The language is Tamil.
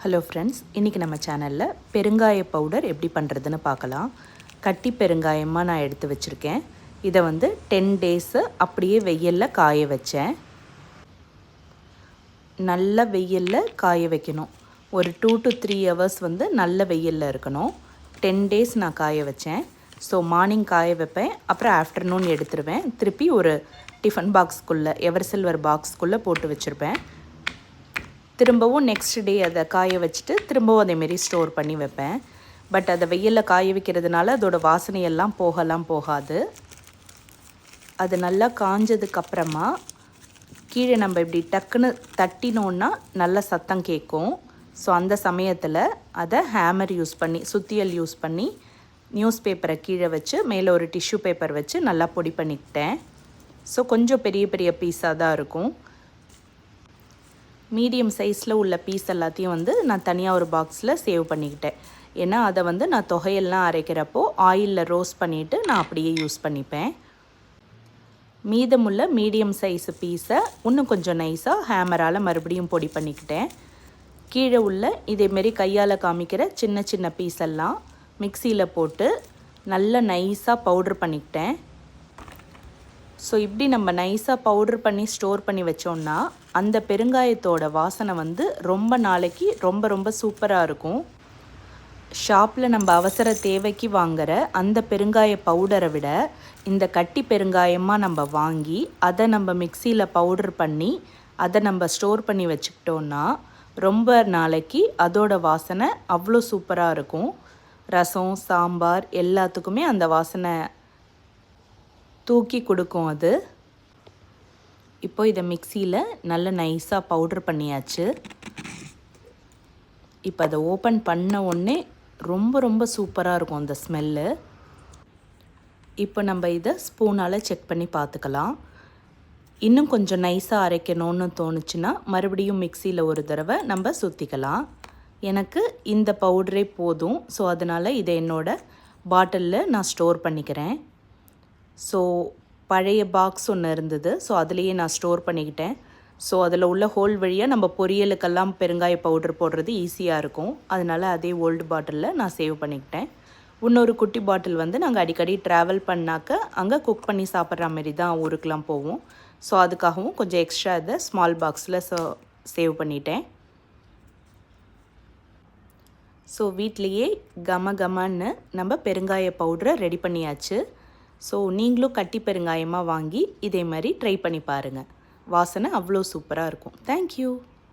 ஹலோ ஃப்ரெண்ட்ஸ், இன்றைக்கி நம்ம சேனலில் பெருங்காய பவுடர் எப்படி பண்ணுறதுன்னு பார்க்கலாம். கட்டி பெருங்காயமாக நான் எடுத்து வச்சுருக்கேன். இதை 10 டேஸு அப்படியே வெயிலில் காய வச்சேன். நல்ல வெயிலில் காய வைக்கணும். ஒரு 2 to 3 ஹவர்ஸ் நல்ல வெயிலில் இருக்கணும். 10 டேஸ் நான் காய வச்சேன். ஸோ மார்னிங் காய வைப்பேன், அப்புறம் ஆஃப்டர்நூன் எடுத்துருவேன். திருப்பி ஒரு டிஃபன் பாக்ஸ்க்குள்ளே, எவர் சில்வர் பாக்ஸ்க்குள்ளே போட்டு வச்சுருப்பேன். திரும்பவும் நெக்ஸ்ட் டே அதை காய வச்சுட்டு திரும்பவும் அதேமாரி ஸ்டோர் பண்ணி வைப்பேன். பட் அதை வெயிலில் காய வைக்கிறதுனால அதோடய வாசனையெல்லாம் போகாது. அது நல்லா காஞ்சதுக்கப்புறமா கீழே நம்ம இப்படி டக்குன்னு தட்டினோன்னா நல்ல சத்தம் கேட்கும். ஸோ அந்த சமயத்தில் அதை ஹேமர் யூஸ் பண்ணி, சுத்தியல் யூஸ் பண்ணி நியூஸ் பேப்பரை கீழே வச்சு மேலே ஒரு டிஷ்யூ பேப்பர் வச்சு நல்லா பொடி பண்ணிக்கிட்டேன். ஸோ கொஞ்சம் பெரிய பெரிய பீஸாக தான் இருக்கும். மீடியம் சைஸில் உள்ள பீஸ் எல்லாத்தையும் நான் தனியாக ஒரு பாக்ஸில் சேவ் பண்ணிக்கிட்டேன். ஏன்னா அதை நான் தொகையெல்லாம் அரைக்கிறப்போ ஆயிலில் ரோஸ்ட் பண்ணிவிட்டு நான் அப்படியே யூஸ் பண்ணிப்பேன். மீதமுள்ள மீடியம் சைஸு பீஸை இன்னும் கொஞ்சம் நைஸாக ஹேமரால் மறுபடியும் பொடி பண்ணிக்கிட்டேன். கீழே உள்ள இதேமாரி கையால் காமிக்கிற சின்ன சின்ன பீஸெல்லாம் மிக்சியில் போட்டு நல்லா நைஸாக பவுட்ரு பண்ணிக்கிட்டேன். ஸோ இப்படி நம்ம நைஸாக பவுட்ரு பண்ணி ஸ்டோர் பண்ணி வச்சோன்னா அந்த பெருங்காயத்தோட வாசனை ரொம்ப நாளைக்கு ரொம்ப சூப்பராக இருக்கும். ஷாப்பில் நம்ம அவசர தேவைக்கு வாங்குகிற அந்த பெருங்காய பவுடரை விட இந்த கட்டி பெருங்காயமாக நம்ம வாங்கி அதை நம்ம மிக்சியில் பவுட்ரு பண்ணி அதை நம்ம ஸ்டோர் பண்ணி வச்சுக்கிட்டோன்னா ரொம்ப நாளைக்கு அதோட வாசனை அவ்வளோ சூப்பராக இருக்கும். ரசம், சாம்பார் எல்லாத்துக்குமே அந்த வாசனை தூக்கி கொடுக்கும் அது. இப்போ இதை மிக்சியில் நல்ல நைஸாக பவுட்ரு பண்ணியாச்சு. இப்போ அதை ஓப்பன் பண்ண உடனே ரொம்ப சூப்பராக இருக்கும் அந்த ஸ்மெல்லு. இப்போ நம்ம இதை ஸ்பூனால் செக் பண்ணி பார்த்துக்கலாம். இன்னும் கொஞ்சம் நைஸாக அரைக்கணும்னு தோணுச்சுன்னா மறுபடியும் மிக்சியில் ஒரு தடவை நம்ம சுற்றிக்கலாம். எனக்கு இந்த பவுடரே போதும். ஸோ அதனால் இதை என்னோடய பாட்டிலில் நான் ஸ்டோர் பண்ணிக்கிறேன். ஸோ பழைய பாக்ஸ் ஒன்று இருந்தது. ஸோ அதுலேயே நான் ஸ்டோர் பண்ணிக்கிட்டேன். ஸோ அதில் உள்ள ஹோல் வழியாக நம்ம பொரியலுக்கெல்லாம் பெருங்காய பவுட்ரு போடுறது ஈஸியாக இருக்கும். அதனால் அதே ஓல்டு பாட்டிலில் நான் சேவ் பண்ணிக்கிட்டேன். இன்னொரு குட்டி பாட்டில் நாங்கள் அடிக்கடி ட்ராவல் பண்ணாக்க அங்கே குக் பண்ணி சாப்பிட்ற மாதிரி தான் ஊருக்கெலாம் போவோம். ஸோ அதுக்காகவும் கொஞ்சம் எக்ஸ்ட்ரா இதை ஸ்மால் பாக்ஸில் சேவ் பண்ணிட்டேன். ஸோ வீட்லேயே கமன்னு நம்ம பெருங்காய பவுட்ரை ரெடி பண்ணியாச்சு. ஸோ நீங்களும் கட்டி பெருங்காயமாக வாங்கி இதே மாதிரி ட்ரை பண்ணி பாருங்கள். வாசனை அவ்வளோ சூப்பராக இருக்கும். தேங்க்யூ.